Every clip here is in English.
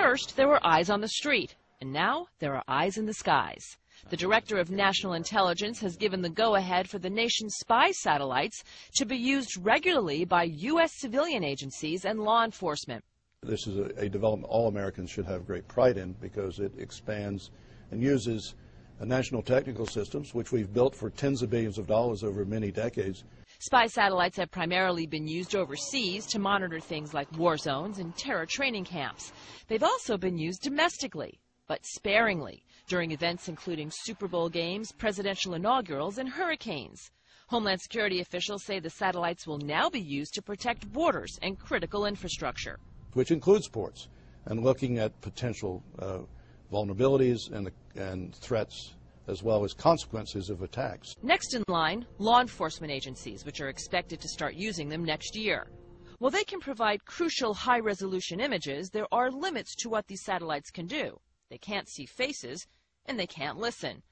First, there were eyes on the street, and now there are eyes in the skies. The Director of National Intelligence has given the go-ahead for the nation's spy satellites to be used regularly by U.S. civilian agencies and law enforcement. This is a development all Americans should have great pride in because it expands and uses national technical systems, which we've built for tens of billions of dollars over many decades. Spy satellites have primarily been used overseas to monitor things like war zones and terror training camps. They've also been used domestically, but sparingly, during events including Super Bowl games, presidential inaugurals, and hurricanes. Homeland Security officials say the satellites will now be used to protect borders and critical infrastructure, which includes ports, and looking at potential vulnerabilities and threats, as well as consequences of attacks. Next in line, law enforcement agencies, which are expected to start using them next year. While they can provide crucial high-resolution images, there are limits to what these satellites can do. They can't see faces, and they can't listen.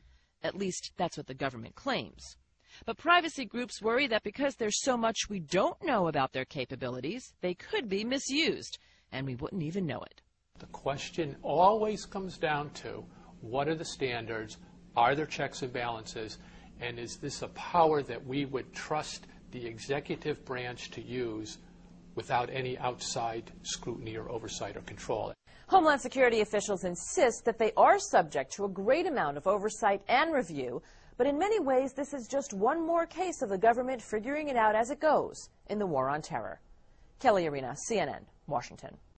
At least, that's what the government claims. But privacy groups worry that because there's so much we don't know about their capabilities, they could be misused, and we wouldn't even know it. The question always comes down to, what are the standards? Are there checks and balances? And is this a power that we would trust the executive branch to use without any outside scrutiny or oversight or control? Homeland Security officials insist that they are subject to a great amount of oversight and review, but in many ways this is just one more case of the government figuring it out as it goes in the war on terror. Kelly Arena, CNN, Washington.